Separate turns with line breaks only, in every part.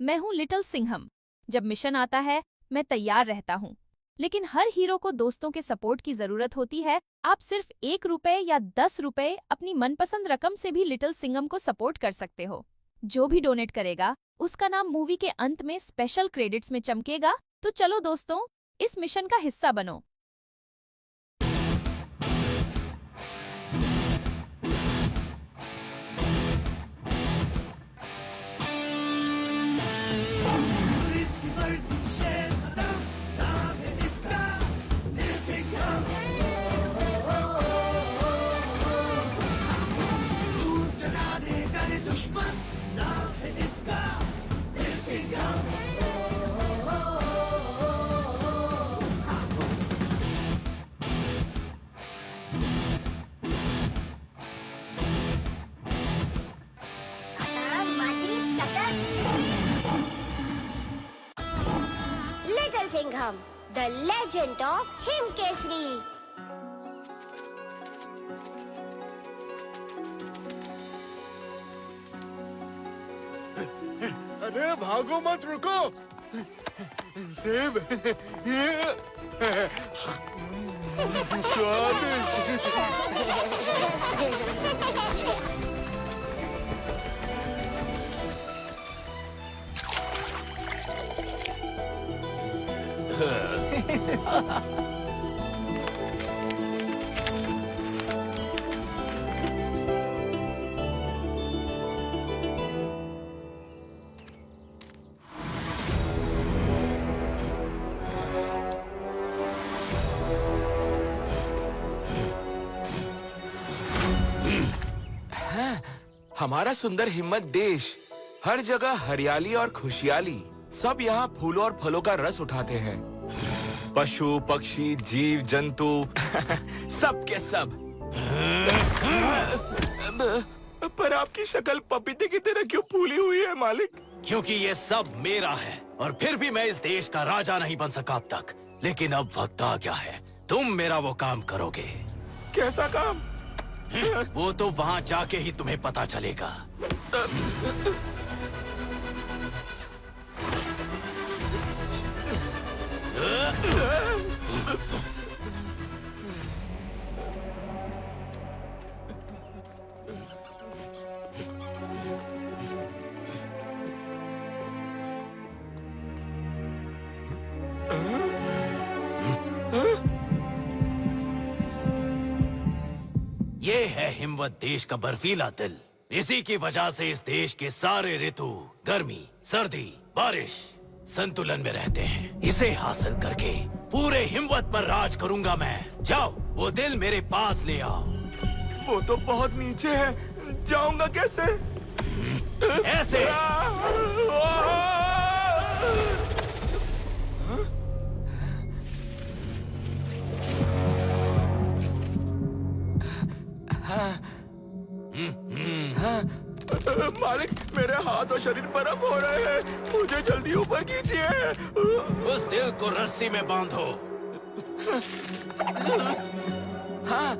मैं हूँ लिटिल सिंघम। जब मिशन आता है मैं तैयार रहता हूँ, लेकिन हर हीरो को दोस्तों के सपोर्ट की जरूरत होती है। आप सिर्फ 1 रुपए या 10 रुपए अपनी मनपसंद रकम से भी लिटिल सिंघम को सपोर्ट कर सकते हो। जो भी डोनेट करेगा उसका नाम मूवी के अंत में स्पेशल क्रेडिट्स में चमकेगा। तो चलो दोस्तों, इस मिशन का हिस्सा बनो।
Little Singham, the legend of Himkesri.
अरे भागो मत, रुको। सेब।
हमारा सुंदर हिम्मत देश, हर जगह हरियाली और खुशहाली। सब यहाँ फूलों और फलों का रस उठाते हैं। पशु पक्षी जीव जंतु सब के सब। पर आपकी शक्ल पपीते की तरह क्यों फूली हुई है मालिक?
क्योंकि ये सब मेरा है और फिर भी मैं इस देश का राजा नहीं बन सका अब तक। लेकिन अब वक्त आ गया है, तुम मेरा वो काम करोगे।
कैसा काम?
वो तो वहाँ जाके ही तुम्हें पता चलेगा। ये है हिमवत देश का बर्फीला दिल। इसी की वजह से इस देश के सारे ऋतु गर्मी सर्दी बारिश संतुलन में रहते हैं। इसे हासिल करके पूरे हिमवत पर राज करूंगा मैं। जाओ वो दिल मेरे पास ले आओ।
वो तो बहुत नीचे है, जाऊंगा कैसे?
ऐसे।
मालिक, मेरे हाथ और शरीर बर्फ हो रहे हैं, मुझे जल्दी ऊपर कीजिए।
उस दिल को रस्सी में बांधो।
हाँ।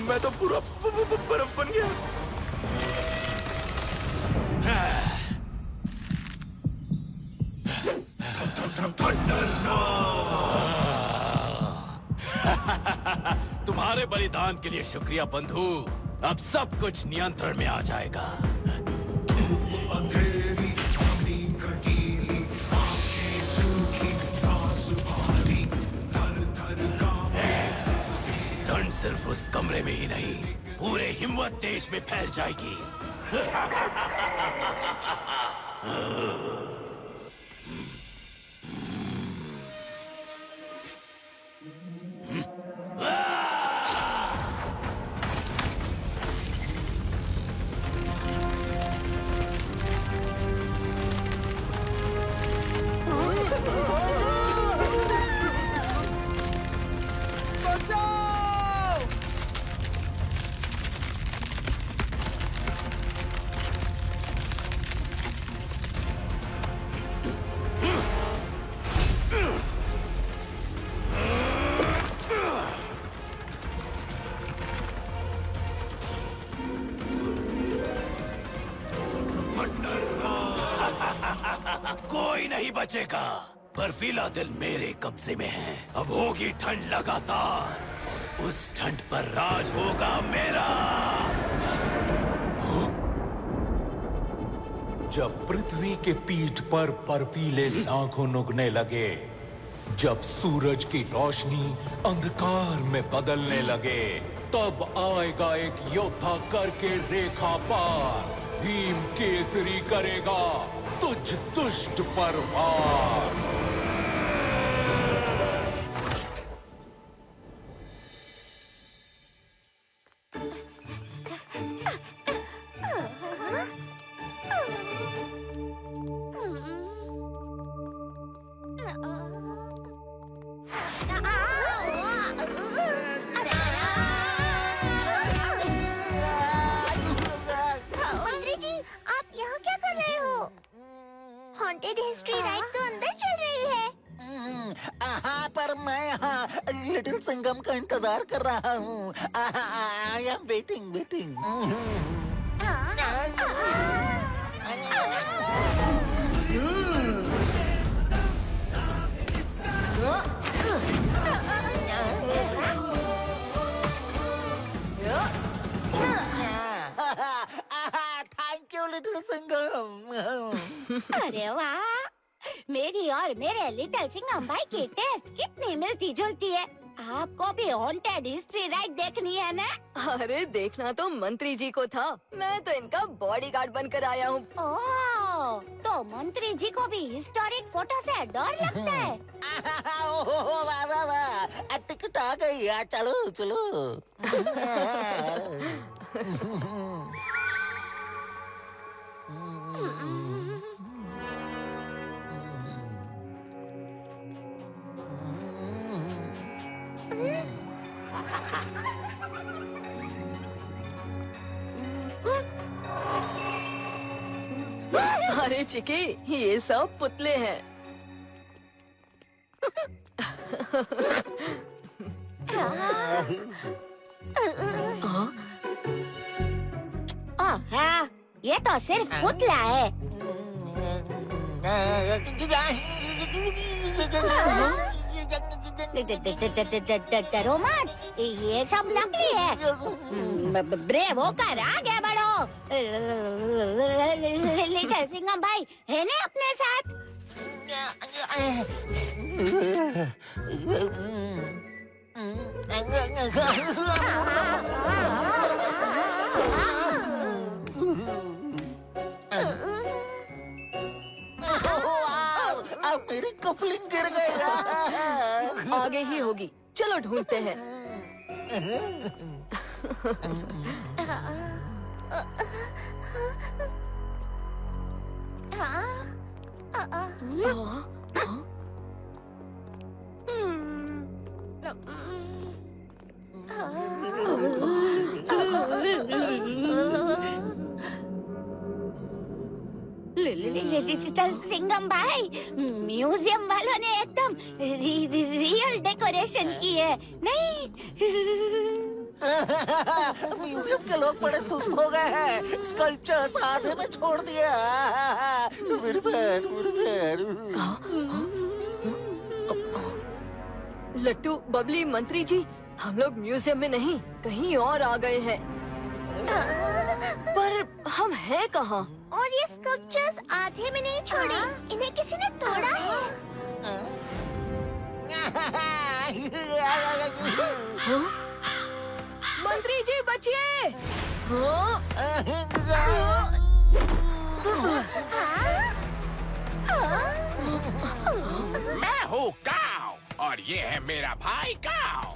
मैं तो पूरा बर्फ बन गया।
तुम्हारे बलिदान के लिए शुक्रिया बंधु। अब सब कुछ नियंत्रण में आ जाएगा। ठंड सिर्फ उस कमरे में ही नहीं, पूरे हिमवत देश में फैल जाएगी। कोई नहीं बचेगा। बर्फीला दिल मेरे कब्जे में है। अब होगी ठंड लगातार। उस ठंड पर राज होगा मेरा।
जब पृथ्वी के पीठ पर बर्फीले नाखून उगने लगे, जब सूरज की रोशनी अंधकार में बदलने लगे, तब आएगा एक योद्धा करके रेखा पार। भीम केसरी करेगा तुझ दुष्ट पर वार।
मंत्री जी, आप यहाँ क्या कर रहे हो? हॉन्टेड हिस्ट्री राइड तो अंदर चल रही है।
हाँ, पर मैं यहाँ लिटिल सिंघम का इंतजार कर रहा हूँ। I am waiting waiting. Thank you little Singham.
अरे वाह, मेरी और मेरे लिटिल सिंघम भाई की टेस्ट कितनी मिलती जुलती है। आपको भी हॉन्टेड हिस्ट्री राइड देखनी है ना?
अरे देखना तो मंत्री जी को था, मैं तो इनका बॉडीगार्ड बनकर आया हूँ।
ओह, तो मंत्री जी को भी हिस्टोरिक फोटो से डर लगता है।
वाह वाह वाह, टिकट आ गई। चलो चलो।
अरे चिकी, ये सब पुतले हैं।
हाँ, ये तो सिर्फ पुतला है। डरो मत, ये सब नकली है। ब्रेव होकर आगे बढ़ो। लिटिल सिंघम भाई है ना अपने साथ?
अब मेरी कपलिंग गिर गई।
आगे ही होगी, चलो ढूंढते हैं।
लिटिल सिंघम भाई, म्यूजियम वालों ने एकदम रियल डेकोरेशन की है, नहीं?
म्यूजियम के लोग बड़े सुस्त हो गए हैं। स्कल्पचर्स आधे में छोड़ दिया। मेरी बहन, मेरी बहन।
लट्टू, बबली, मंत्री जी, हम लोग म्यूजियम में नहीं, कहीं और आ गए हैं। पर हम हैं कहाँ?
और ये स्कल्पचर्स आधे में नहीं छोड़े, इन्हें किसी ने तोड़ा है।
हाँ? मंत्री जी बचिए! हाँ?
मैं हूँ काव और ये है मेरा भाई काव।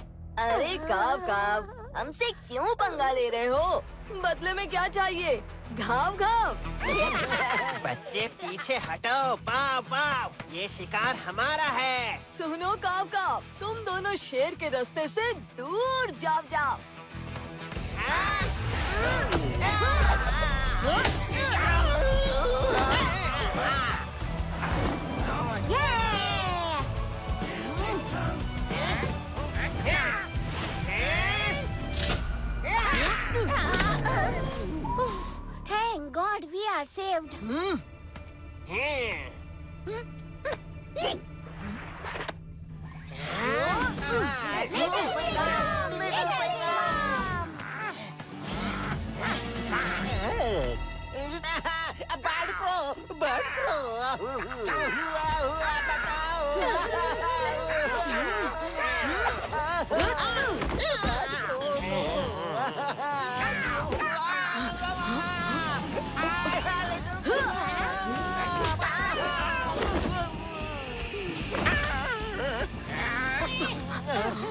अरे काव, हमसे क्यों पंगा ले रहे हो? बदले में क्या चाहिए? घाव घाव।
बच्चे पीछे हटो। पाव पाव, ये शिकार हमारा है।
सुनो काव, तुम दोनों शेर के रास्ते से दूर जाओ।
Thank God we are saved.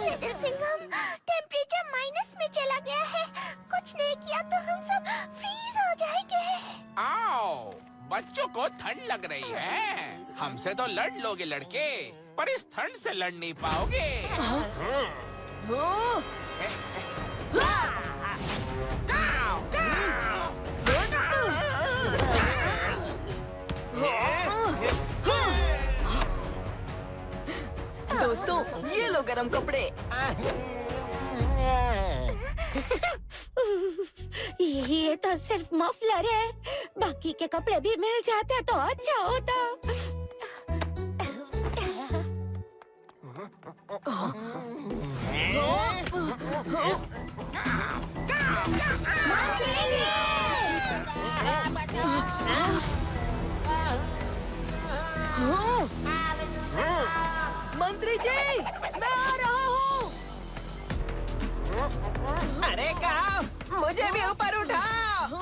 Little Singham, temperature minus में चला गया है। कुछ नहीं किया तो हम सब फ्रीज हो जाएंगे।
आओ, बच्चों को ठंड लग रही है। हमसे तो लड़ लोगे लड़के, पर इस ठंड से लड़ नहीं पाओगे।
दोस्तों, ये लो गरम कपड़े।
ये तो सिर्फ मफलर है। बाकी के कपड़े भी मिल जाते तो अच्छा होता।
मंत्री जी, मैं आ रहा हूँ।
अरे गाँव, मुझे भी ऊपर उठाओ।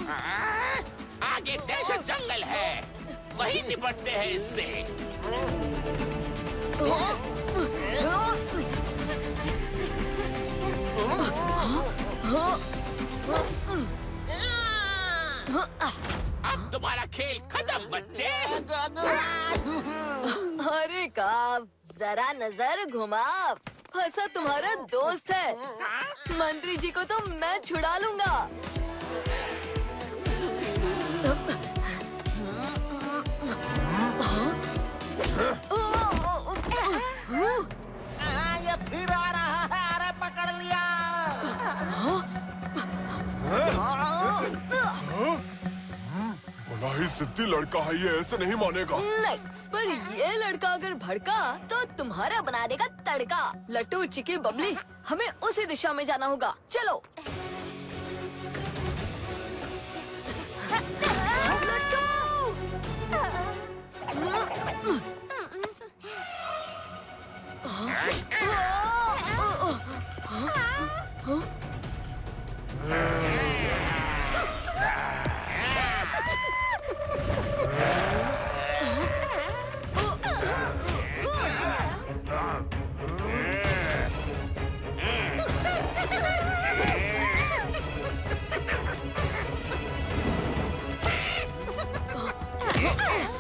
आगे दहशत जंगल है, वही निपटते हैं इससे। अब तुम्हारा खेल खत्म बच्चे।
अरे काव, जरा नजर घुमा। फंसा तुम्हारा दोस्त है। मंत्री जी को तो मैं छुड़ा लूंगा।
ये फिर आ रहा है। अरे पकड़ लिया।
बड़ा ही जिद्दी लड़का है ये, ऐसे नहीं मानेगा।
नहीं, पर ये लड़का अगर भड़का तो तुम्हारा बना देगा तड़का। लट्टू, चिकी, बबली, हमें उसी दिशा में जाना होगा। चलो।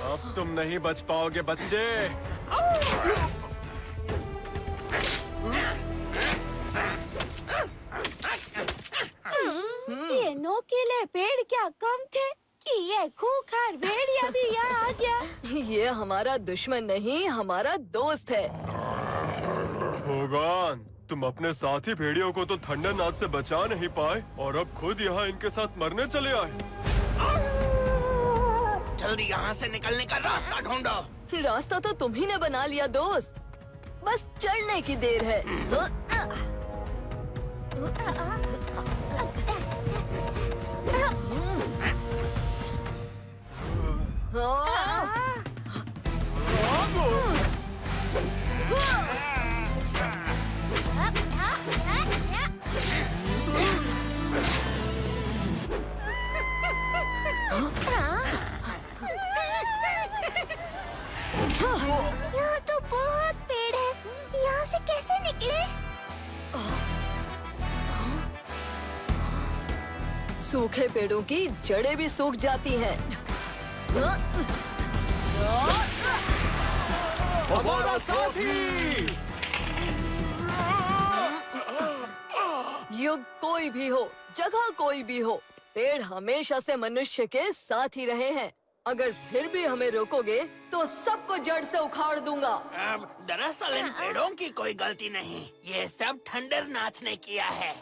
अब तुम नहीं बच पाओगे बच्चे।
ये नोकीले पेड़ क्या कम थे कि ये खूंखार भेड़िया भी यहाँ आ गया।
ये हमारा दुश्मन नहीं, हमारा दोस्त है।
भगवान, तुम अपने साथी भेड़ियों को तो थंडरनाथ से बचा नहीं पाए और अब खुद यहाँ इनके साथ मरने चले आए।
जल्दी यहाँ से निकलने का रास्ता ढूंढो।
रास्ता तो तुम ही ने बना लिया दोस्त, बस चढ़ने की देर है।
यहाँ तो बहुत पेड़ है, यहाँ से कैसे निकले?
सूखे पेड़ों की जड़ें भी सूख जाती हैं।
हमारा साथी।
युग कोई भी हो, जगह कोई भी हो, पेड़ हमेशा से मनुष्य के साथ ही रहे हैं। अगर फिर भी हमें रोकोगे तो सबको जड़ से उखाड़ दूंगा।
दरअसल इन पेड़ों की कोई गलती नहीं, ये सब थंडरनाथ ने किया है।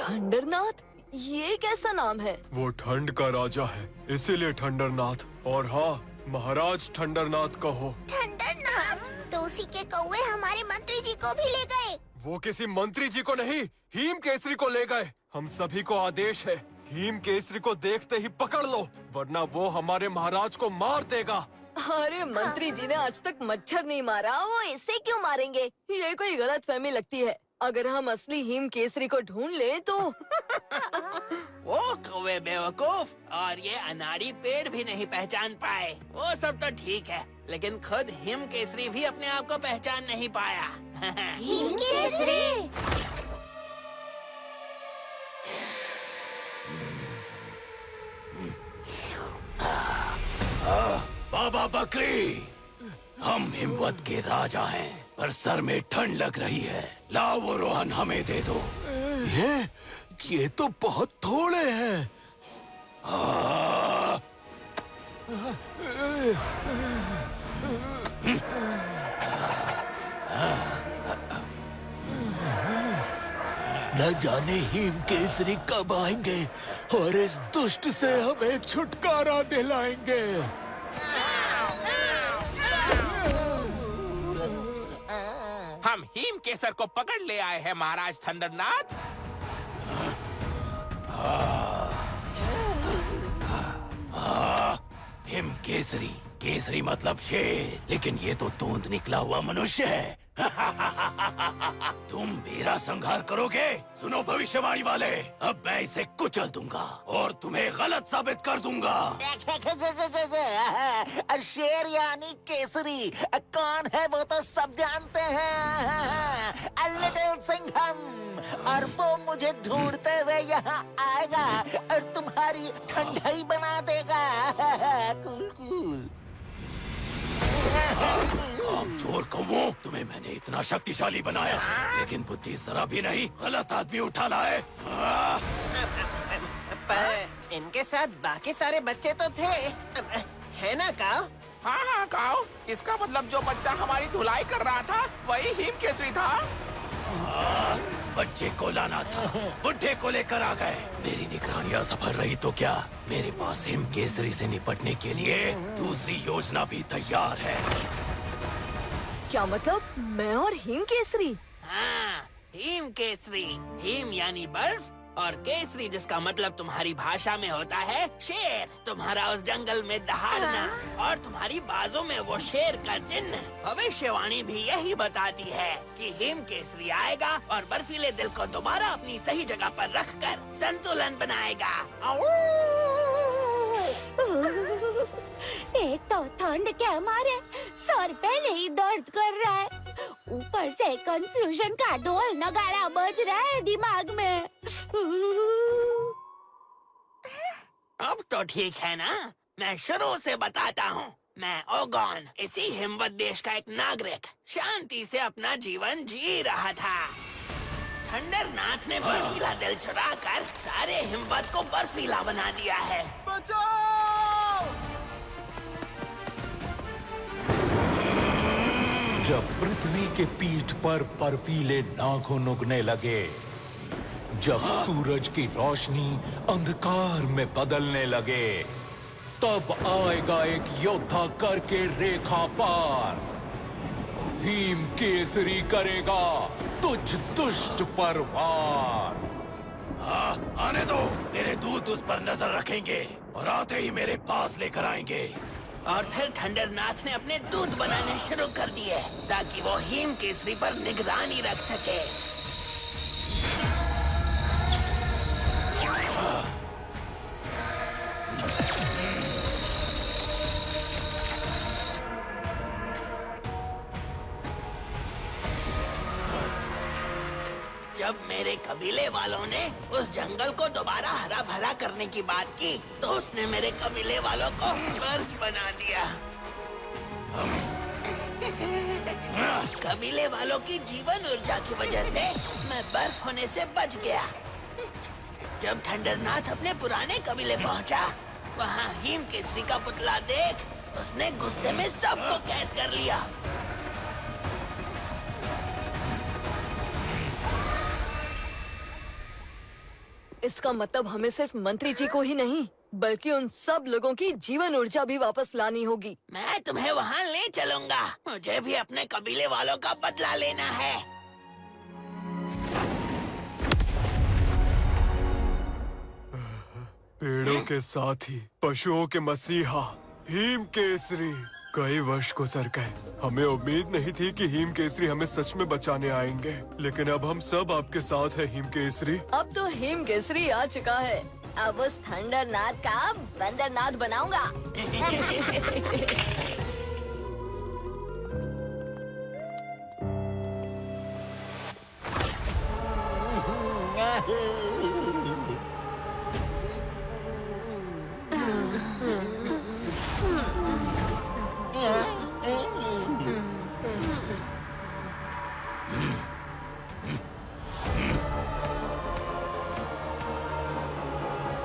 थंडरनाथ? ये कैसा नाम है?
वो ठंड का राजा है, इसीलिए थंडरनाथ। और हाँ, महाराज ठंडरनाथ कहो।
ठंडरनाथ तो उसी के कौवे हमारे मंत्री जी को भी ले गए।
वो किसी मंत्री जी को नहीं, हिम केसरी को ले गए। हम सभी को आदेश है, हिम केसरी को देखते ही पकड़ लो, वरना वो हमारे महाराज को मार देगा।
अरे मंत्री जी ने आज तक मच्छर नहीं मारा, वो इससे क्यों मारेंगे? ये कोई गलत फहमी लगती है। अगर हम असली हिम केसरी को ढूंढ लें तो
वो कौवे बेवकूफ, और ये अनाड़ी पेड़ भी नहीं पहचान पाए। वो सब तो ठीक है, लेकिन खुद हिम केसरी भी अपने आप को पहचान नहीं पाया।
हिम केसरी।
बाबा बकरी, हम हिमवत के राजा हैं, पर सर में ठंड लग रही है। लाओ वो रोहन हमें दे दो। ये तो बहुत थोड़े हैं। न जाने हिम केसरी कब आएंगे और इस दुष्ट से हमें छुटकारा दिलाएंगे।
हम हिम केसर को पकड़ ले आए हैं महाराज थंडरनाथ।
हिम केसरी, केसरी मतलब शेर, लेकिन ये तो तोंद निकला हुआ मनुष्य है। तुम मेरा संहार करोगे? सुनो भविष्यवाणी वाले, अब मैं इसे कुचल दूंगा और तुम्हें गलत साबित कर दूंगा।
शेर यानी केसरी कौन है वो तो सब जानते हैं। लिटिल सिंघम, और वो मुझे ढूंढते हुए यहाँ आएगा और तुम्हारी ठंडाई बना देगा। Cool cool.
चोर कौवों, तुम्हें मैंने इतना शक्तिशाली बनाया, लेकिन बुद्धि जरा भी नहीं, गलत आदमी उठा लाए।
पर इनके साथ बाकी सारे बच्चे तो थे, है ना काव?
हाँ हाँ काओ, इसका मतलब जो बच्चा हमारी धुलाई कर रहा था वही हिम केसरी था।
बच्चे को लाना था, बुढ़े को लेकर आ गए। मेरी निगरानी असफल रही तो क्या, मेरे पास हिम केसरी से निपटने के लिए दूसरी योजना भी तैयार है।
क्या मतलब? मैं और हिम केसरी?
हाँ, हिम केसरी। हिम यानी बर्फ और केसरी जिसका मतलब तुम्हारी भाषा में होता है शेर। तुम्हारा उस जंगल में दहाड़ना और तुम्हारी बाजू में वो शेर का चिन्ह। भविष्यवाणी भी यही बताती है कि हिम केसरी आएगा और बर्फीले दिल को दोबारा अपनी सही जगह पर रखकर संतुलन बनाएगा।
एक तो ठंड के मारे सर पहले ही दर्द कर रहा है, ऊपर से कंफ्यूजन का ढोल नगाड़ा बज रहा है दिमाग में।
अब तो ठीक है ना, मैं शुरू से बताता हूँ। मैं ओगोन, इसी हिमवत देश का एक नागरिक, शांति से अपना जीवन जी रहा था। ठंडरनाथ ने बर्फीला दिल चुराकर सारे हिमवत को बर्फीला बना दिया है।
जब पृथ्वी के पीठ पर बर्फीले नाखून उगने लगे, जब सूरज की रोशनी अंधकार में बदलने लगे, तब आएगा एक योद्धा करके रेखा पार। हिम केसरी करेगा तुझ दुष्ट पर वार।
आने दो, मेरे दूत उस पर नजर रखेंगे और आते ही मेरे पास लेकर आएंगे।
और फिर ठंडरनाथ ने अपने दूत बनाने शुरू कर दिए ताकि वो हिम केसरी पर निगरानी रख सके। जब मेरे कबीले वालों ने उस जंगल को दोबारा हरा भरा करने की बात की, तो उसने मेरे कबीले वालों को बर्फ बना दिया। कबीले वालों की जीवन ऊर्जा की वजह से मैं बर्फ होने से बच गया। जब ठंडरनाथ अपने पुराने कबीले पहुंचा, वहाँ हिम केसरी का पुतला देख उसने गुस्से में सबको कैद कर लिया।
इसका मतलब हमें सिर्फ मंत्री जी को ही नहीं बल्कि उन सब लोगों की जीवन ऊर्जा भी वापस लानी होगी।
मैं तुम्हें वहाँ ले चलूंगा। मुझे भी अपने कबीले वालों का बदला लेना है।
पेड़ों के साथी, पशुओं के मसीहा, हिम केसरी। कई वर्ष गुजर गए। हमें उम्मीद नहीं थी कि हिम केसरी हमें सच में बचाने आएंगे, लेकिन अब हम सब आपके साथ हैं हिम केसरी।
अब तो हिम केसरी आ चुका है। अब उस थंडरनाथ का बंदरनाथ बनाऊंगा।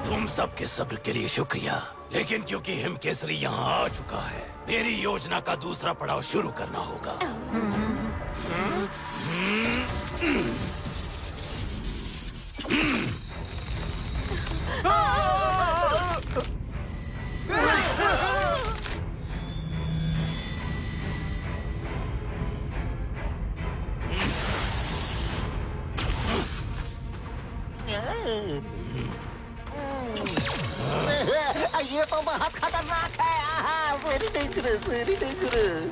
तुम सबके सब्र के लिए शुक्रिया, लेकिन क्योंकि हिम केसरी यहाँ आ चुका है, मेरी योजना का दूसरा पड़ाव शुरू करना होगा।
ये तो बहुत खतरनाक है। Very dangerous, very dangerous.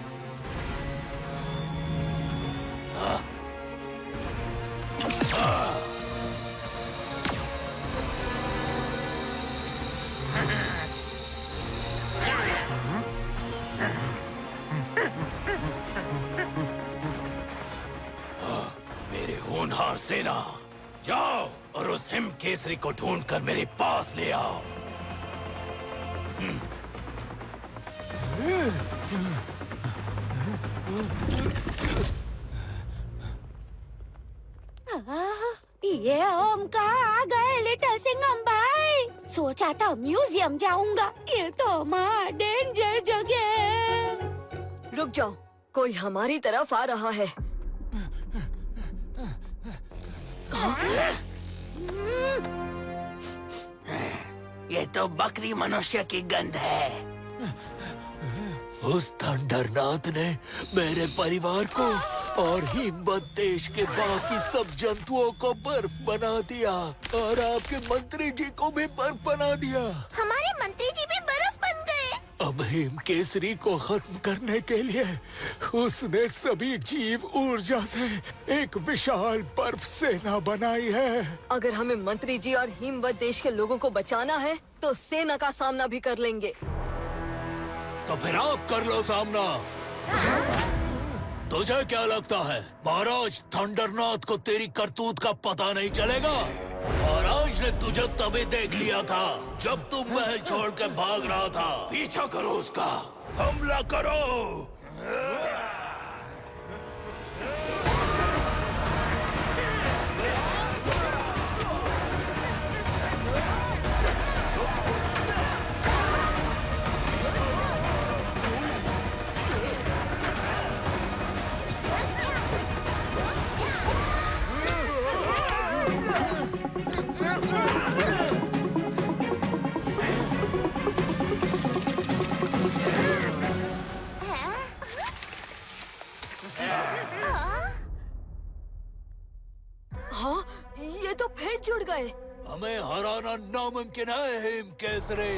मेरे होनहार सेना, जाओ और उस हिम केसरी को ढूंढकर मेरे पास ले आओ।
ये ओमकार आ गए लिटिल सिंघम भाई। सोचा था म्यूजियम जाऊंगा, ये तो हमारा डेंजर जगह है।
रुक जाओ, कोई हमारी तरफ आ रहा है।
ये तो बकरी मनुष्य की गंध है।
उस थंडरनाथ ने मेरे परिवार को और हिमवत देश के बाकी सब जंतुओं को बर्फ बना दिया और आपके मंत्री जी को भी बर्फ बना दिया।
हमारे मंत्री जी भी बर्फ बन गए।
अब हिम केसरी को खत्म करने के लिए उसने सभी जीव ऊर्जा से एक विशाल बर्फ सेना बनाई है।
अगर हमें मंत्री जी और हिमवत देश के लोगों को बचाना है, तो सेना का सामना भी कर लेंगे।
तो फिर आप कर लो सामना। तुझे क्या लगता है महाराज थंडरनाथ को तेरी करतूत का पता नहीं चलेगा? महाराज ने तुझे तभी देख लिया था जब तुम महल छोड़ के भाग रहा था। पीछा करो उसका, हमला करो।
हाँ, ये तो फिर जुड़ गए।
हमें हराना नामुमकिन है हिम केसरी।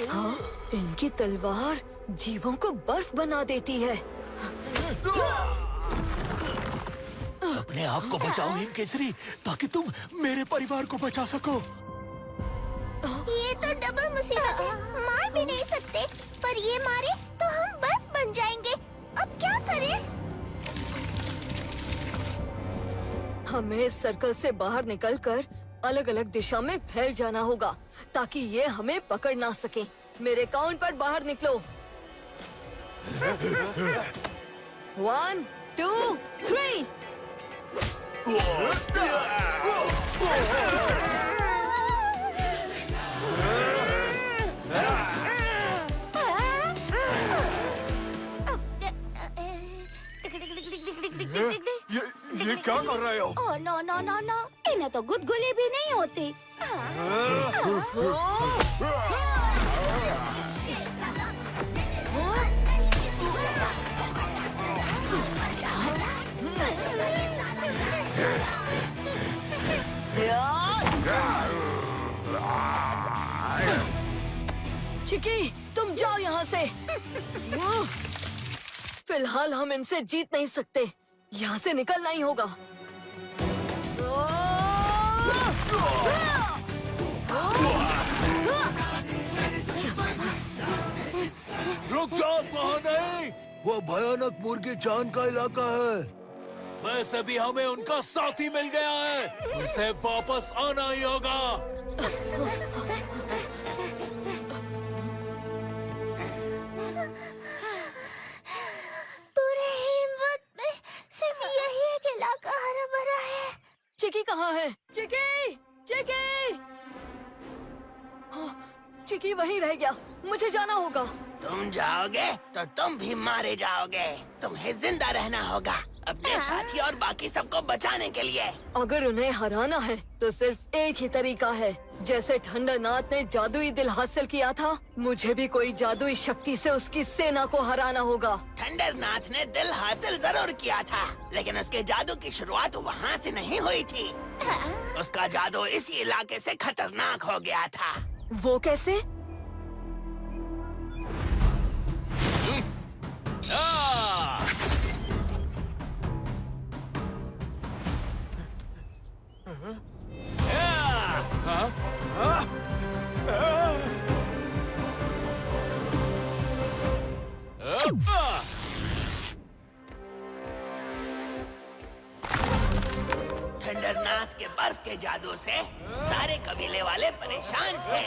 हाँ, इनकी तलवार जीवों को बर्फ बना देती है।
अपने आप को बचाओ हिम केसरी, ताकि तुम मेरे परिवार को बचा सको।
ये तो डबल मुसीबत है। मार भी नहीं सकते, पर ये मारे तो हम अरे
हमें इस सर्कल से बाहर निकलकर अलग अलग दिशा में फैल जाना होगा ताकि ये हमें पकड़ ना सके। मेरे काउंट पर बाहर निकलो। 1, 2, 3।
ये क्या कर रहे हो?
Oh no no no no, इन्हें तो गुदगुली भी नहीं होती।
चिकी, तुम जाओ यहाँ से। फिलहाल हम इनसे जीत नहीं सकते। यहाँ से निकलना ही होगा।
रुक जाओ, वहाँ नहीं। वो भयानक मुर्गी चांद का इलाका है। वैसे भी हमें उनका साथी मिल गया है, उसे वापस आना ही होगा।
पूरे हिम्मत में सिर्फ यही एक इलाका हरा भरा है।
चिकी कहाँ है? चिकी, चिकी। हाँ, चिकी वहीं रह गया। मुझे जाना होगा।
तुम जाओगे तो तुम भी मारे जाओगे। तुम्हें जिंदा रहना होगा अपने साथी और बाकी सबको बचाने के लिए।
अगर उन्हें हराना है तो सिर्फ एक ही तरीका है। जैसे ठंडरनाथ ने जादुई दिल हासिल किया था, मुझे भी कोई जादुई शक्ति से उसकी सेना को हराना होगा।
ठंडरनाथ ने दिल हासिल जरूर किया था, लेकिन उसके जादू की शुरुआत वहाँ से नहीं हुई थी। उसका जादू इसी इलाके से खतरनाक हो गया था।
वो कैसे?
ठंडरनाथ के बर्फ के जादू से सारे कबीले वाले परेशान थे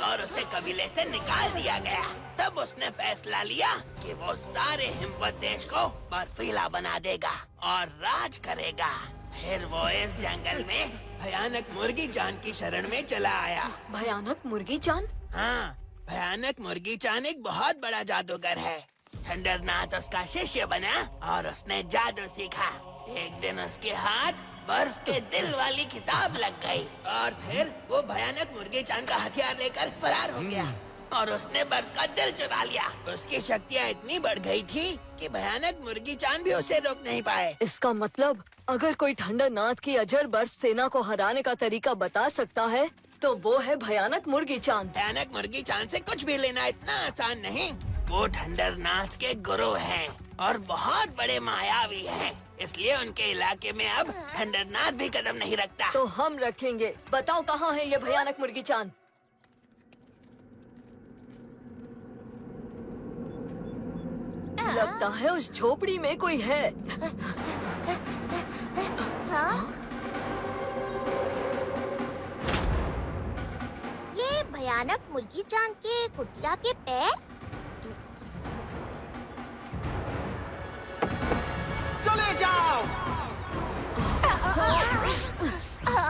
और उसे कबीले से निकाल दिया गया। तब उसने फैसला लिया कि वो सारे हिमवत देश को बर्फीला बना देगा और राज करेगा। फिर वो इस जंगल में भयानक मुर्गी चांद की शरण में चला आया।
भयानक मुर्गी चांद?
हाँ, भयानक मुर्गी चांद एक बहुत बड़ा जादूगर है। ठंडरनाथ उसका शिष्य बना और उसने जादू सीखा। एक दिन उसके हाथ बर्फ के दिल वाली किताब लग गई और फिर वो भयानक मुर्गी चांद का हथियार लेकर फरार हो गया और उसने बर्फ का दिल चुरा लिया। उसकी शक्तियाँ इतनी बढ़ गई थी कि भयानक मुर्गी चांद भी उसे रोक नहीं पाए।
इसका मतलब अगर कोई ठंडरनाथ की अजर बर्फ सेना को हराने का तरीका बता सकता है तो वो है भयानक मुर्गी चांद।
भयानक मुर्गी चांद से कुछ भी लेना इतना आसान नहीं। वो ठंडरनाथ के गुरु हैं और बहुत बड़े मायावी हैं। इसलिए उनके इलाके में अब ठंडरनाथ भी कदम नहीं रखता।
तो हम रखेंगे। बताओ कहाँ है ये भयानक मुर्गी चांद? लगता है उस झोपड़ी में कोई है।
हाँ? ये भयानक मुर्गी चांद के कुटिया के पैर?
चले जाओ।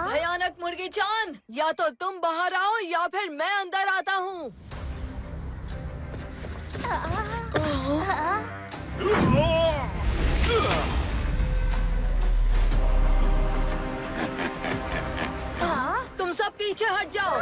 भयानक मुर्गी चांद, या तो तुम बाहर आओ या फिर मैं अंदर आता हूँ। तुम सब पीछे हट जाओ।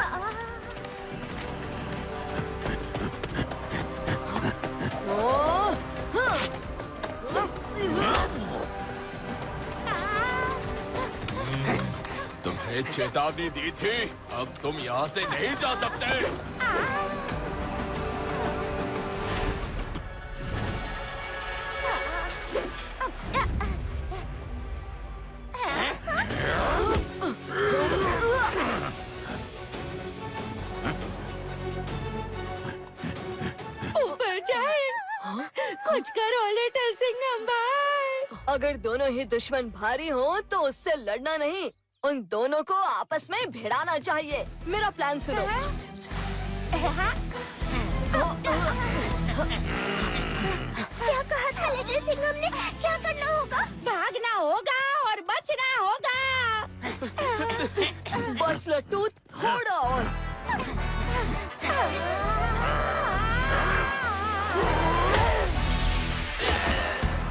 तुम्हें चेतावनी दी थी, अब तुम यहाँ से नहीं जा सकते।
ऊपर जाए। कुछ करो लिटिल सिंघम भाई।
अगर दोनों ही दुश्मन भारी हों तो उससे लड़ना नहीं, उन दोनों को आपस में भिड़ाना चाहिए। मेरा प्लान सुनो।
क्या कहा था लिटिल सिंघम ने? क्या करना होगा? भागना होगा और बचना होगा।
बस लट्टू, थोड़ा और।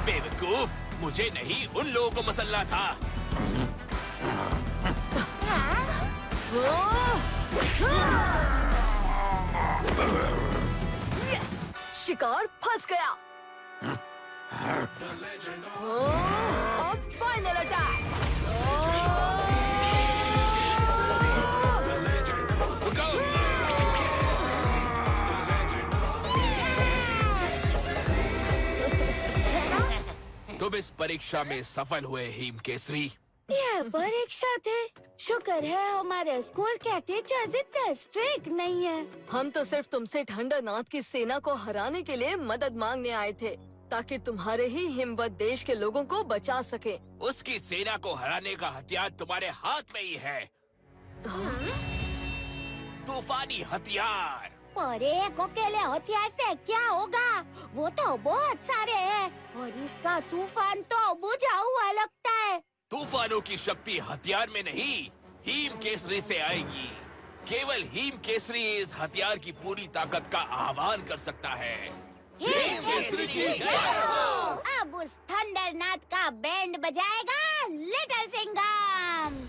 बेवकूफ, मुझे नहीं उन लोगों को मसलना था।
यस, शिकार फंस गया। अब फाइनल अटैक।
तुम इस परीक्षा में सफल हुए हिम केसरी।
यह परीक्षा थे। शुक्र है हमारे स्कूल के टीचर्स इतने स्ट्रिक्ट नहीं है।
हम तो सिर्फ तुमसे ठंडरनाथ की सेना को हराने के लिए मदद मांगने आए थे, ताकि तुम्हारे ही हिमवत देश के लोगों को बचा सके।
उसकी सेना को हराने का हथियार तुम्हारे हाथ में ही है। तूफानी हथियार।
पर एक अकेले हथियार से क्या होगा? वो तो बहुत सारे हैं और इसका तूफान तो बुझा हुआ लगता है।
तूफानों की शक्ति हथियार में नहीं, हिम केसरी से आएगी। केवल हिम केसरी इस हथियार की पूरी ताकत का आह्वान कर सकता है।
हिम केसरी की जय हो। अब उस थंडरनाथ का बैंड बजाएगा लिटिल सिंघम।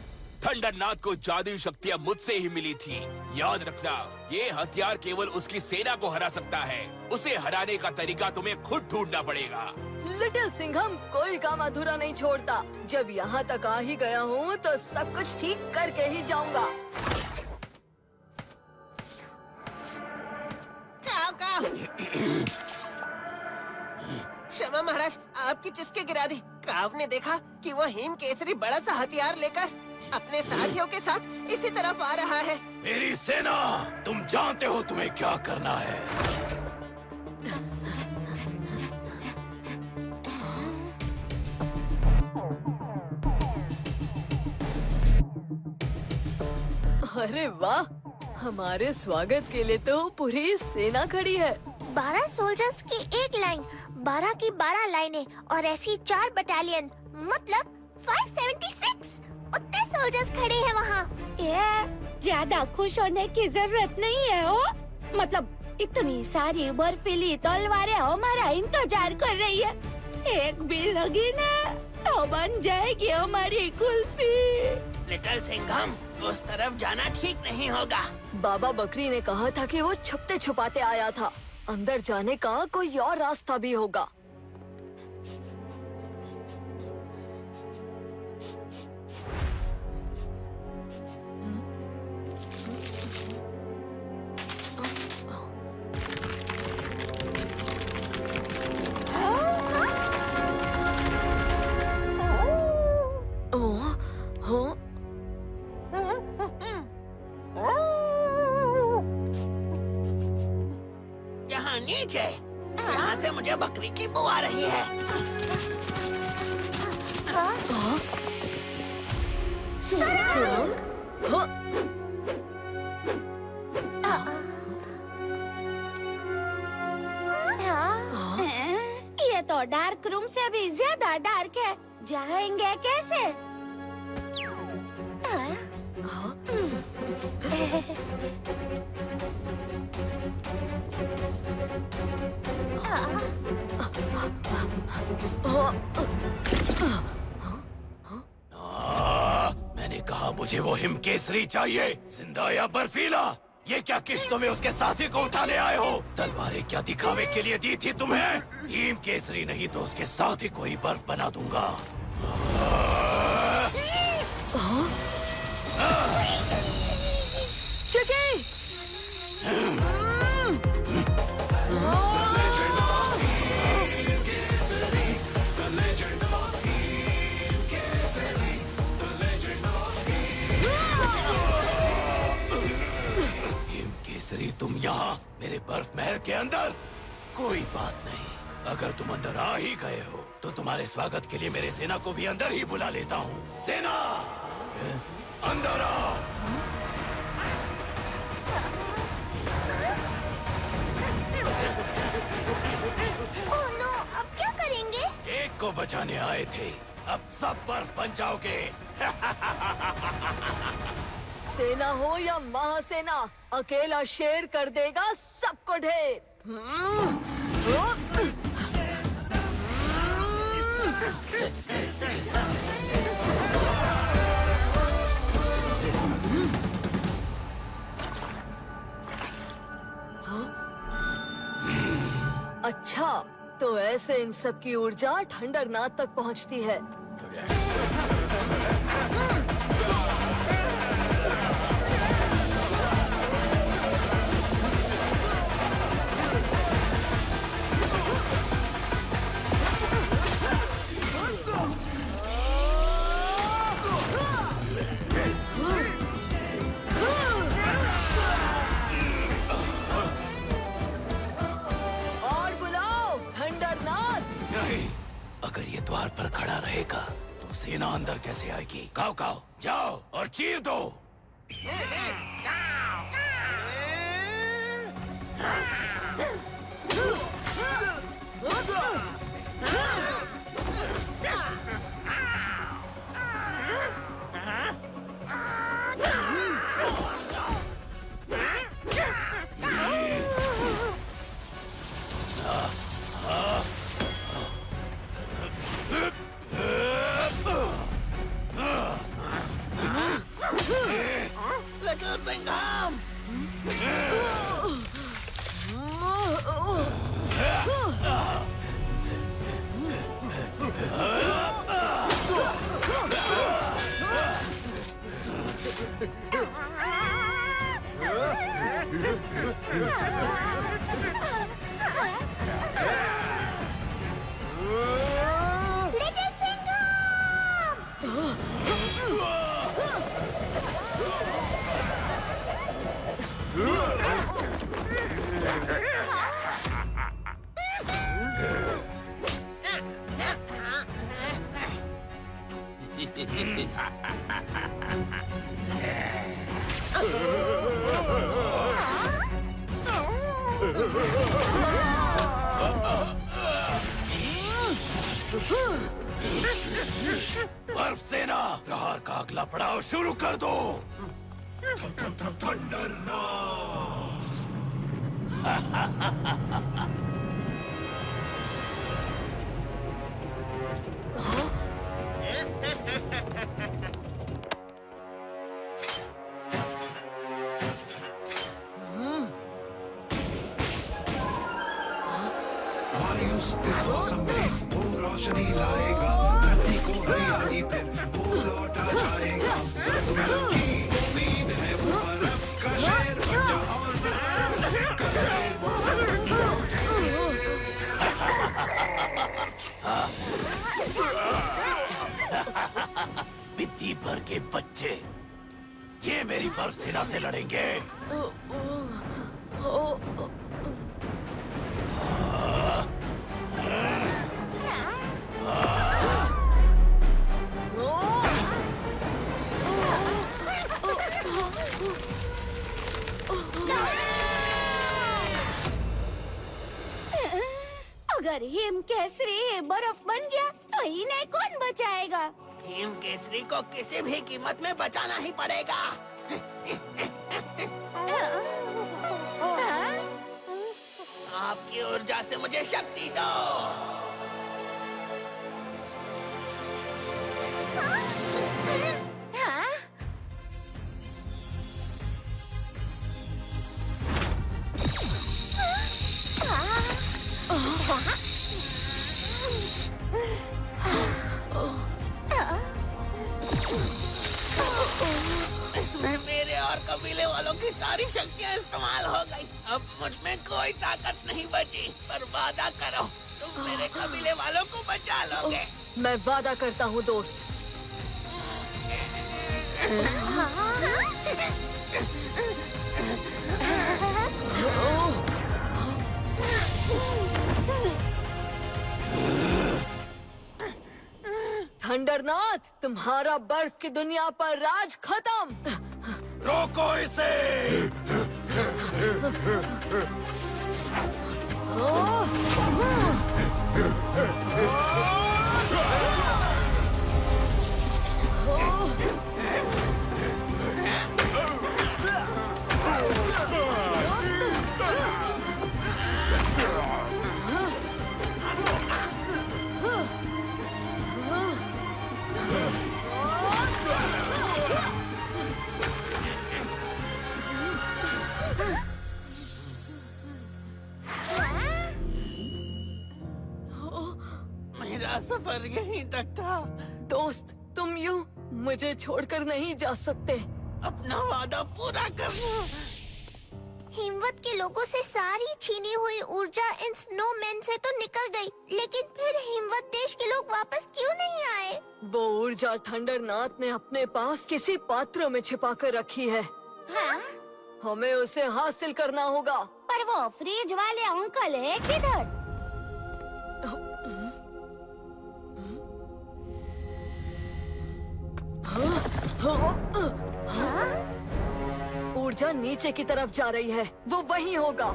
थंडरनाथ को जादुई शक्तियाँ मुझसे ही मिली थी। याद रखना, ये हथियार केवल उसकी सेना को हरा सकता है। उसे हराने का तरीका तुम्हें खुद ढूंढना पड़ेगा।
लिटिल सिंघम कोई काम अधूरा नहीं छोड़ता। जब यहाँ तक आ ही गया हूँ तो सब कुछ ठीक करके ही जाऊंगा।
क्षमा महाराज, आपकी चुस्के गिरा दी। काव ने देखा कि वो हिम केसरी बड़ा सा हथियार लेकर अपने साथियों के साथ इसी तरफ आ रहा है।
मेरी सेना, तुम जानते हो तुम्हें क्या करना है।
अरे वाह, हमारे स्वागत के लिए तो पूरी सेना खड़ी है।
12 सोल्जर्स की एक लाइन, 12 की 12 लाइनें और ऐसी 4 बटालियन, मतलब 576। उतने सोल्जर्स खड़े हैं वहाँ। ये ज्यादा खुश होने की जरूरत नहीं है। ओ, मतलब इतनी सारी बर्फीली तलवारें हमारा इंतजार कर रही है। एक भी लगी ना तो बन जाएगी हमारी कुल्फी।
लिटिल सिंघम, उस तरफ जाना ठीक नहीं होगा।
बाबा बकरी ने कहा था कि वो छुपते छुपाते आया था। अंदर जाने का कोई और रास्ता भी होगा।
यहाँ नीचे, यहाँ से मुझे बकरी की बू आ रही है।
ये तो डार्क रूम से भी ज्यादा डार्क है। जाएंगे कैसे?
मैंने कहा मुझे वो हिम केसरी चाहिए, जिंदा या बर्फीला। ये क्या किश्तों में उसके साथी को उठाने आए हो? तलवारें क्या दिखावे के लिए दी थी तुम्हें? हिम केसरी नहीं तो उसके साथी को ही बर्फ बना दूंगा।
चिकी!
हिम केसरी, तुम यहाँ मेरे बर्फ महल के अंदर? कोई बात नहीं, अगर तुम अंदर आ ही गए हो तो तुम्हारे स्वागत के लिए मेरे सेना को भी अंदर ही बुला लेता हूँ। सेना, अंदर आओ।
ओह नो, अब क्या करेंगे?
एक को बचाने आए थे, अब सब बर्फ बन जाओगे।
सेना हो या महासेना, अकेला शेर कर देगा सबको ढेर। अच्छा, तो ऐसे इन सब की ऊर्जा ठंडरनाथ तक पहुंचती है। और बुलाओ ठंडरनाथ।
नहीं, अगर ये द्वार पर खड़ा रहेगा तो सेना अंदर कैसे आएगी? काओ काओ, जाओ और चीर दो।
लिटिल सिंघम!
लिटिल सिंघम!
बर्फ सेना, प्रहार का अगला पड़ाव शुरू कर दो।
मायूस इस मौसम में वो रोशनी लाएगा, धरती को हरियाली पे वो लौटा जाएगा। संतुलन की उम्मीद है वो बर्फ का शेर बन जा और करे वो
बित्ती भर के बच्चे, ये मेरी बर्फ सेना से लड़ेंगे।
अगर हिम केसरी बर्फ बन गया तो इन्हें कौन बचाएगा?
हिम केसरी को किसी भी कीमत में बचाना ही पड़ेगा। आपकी ऊर्जा से मुझे शक्ति दो। इसमें मेरे और कबीले वालों की सारी शक्तियाँ इस्तेमाल हो गई। अब मुझ में कोई ताकत नहीं बची, पर वादा करो तुम मेरे कबीले वालों को बचा लोगे।
मैं वादा करता हूँ दोस्त। ठंडरनाथ, तुम्हारा बर्फ की दुनिया पर राज खत्म।
रोको इसे।
मेरा सफर यहीं तक था।
दोस्त, तुम यूं मुझे छोड़कर नहीं जा सकते।
अपना वादा पूरा करना।
हिमवत के लोगों से सारी छीनी हुई ऊर्जा इन स्नोमैन से तो निकल गई, लेकिन फिर हिमवत देश के लोग वापस क्यों नहीं आए?
वो ऊर्जा ठंडरनाथ ने अपने पास किसी पात्र में छिपा कर रखी है।
हाँ?
हमें उसे हासिल करना होगा।
पर वो फ्रिज वाले अंकल है किधर?
ऊर्जा नीचे की तरफ जा रही है, वो वहीं होगा।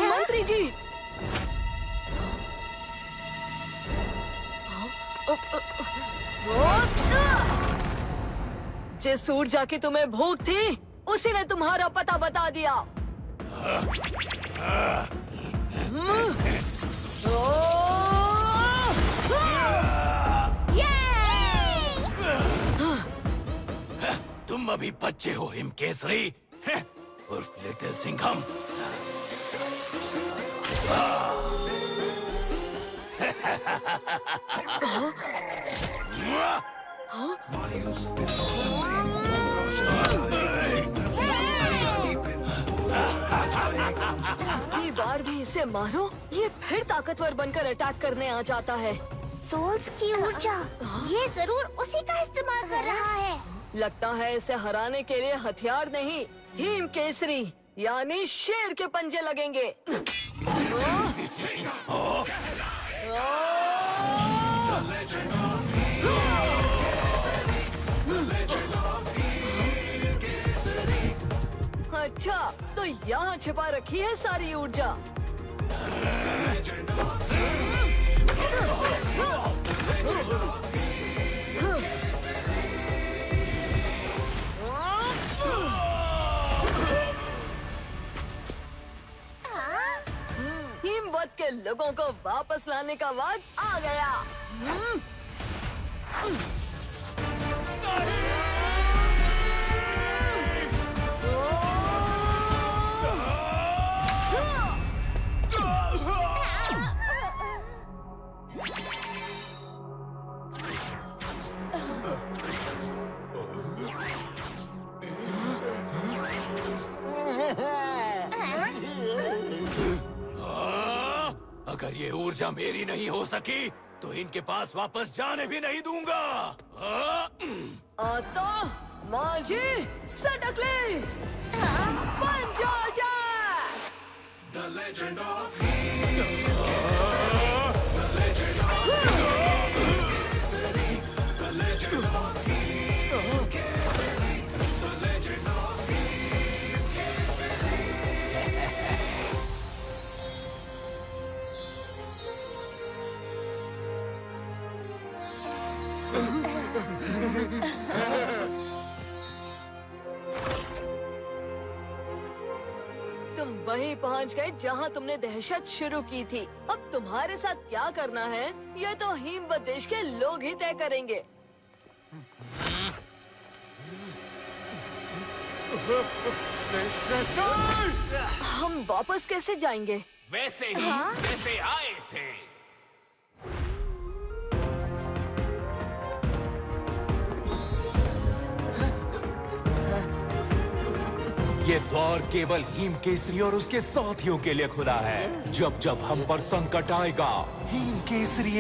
मंत्री जी, जिस ऊर्जा की तुम्हें भूख थी, उसी ने तुम्हारा पता बता दिया।
तुम अभी बच्चे हो हिम केसरी, उर्फ लिटिल सिंघम।
अगली बार भी इसे मारो, ये फिर ताकतवर बनकर अटैक करने आ जाता है।
सोल्स की ऊर्जा, ये जरूर उसी का इस्तेमाल कर रहा है।
लगता है इसे हराने के लिए हथियार नहीं, हिम केसरी यानी शेर के पंजे लगेंगे। अच्छा, तो यहाँ छिपा रखी है सारी ऊर्जा। हिमवत के लोगों को वापस लाने का वक्त आ गया।
अगर ये ऊर्जा मेरी नहीं हो सकी, तो इनके पास वापस जाने भी नहीं दूंगा।
आता माझी सटकली, पंजा attack.
The legend of Him. The legend of Him. The legend of Him. The legend of
तुम वहीं पहुंच गए जहां तुमने दहशत शुरू की थी। अब तुम्हारे साथ क्या करना है, ये तो हिमवत देश के लोग ही तय करेंगे। हम वापस कैसे जाएंगे?
वैसे ही जैसे आए थे।
ये द्वार केवल हिम केसरी और उसके साथियों के लिए खुला है। जब जब हम पर संकट आएगा, हिम केसरी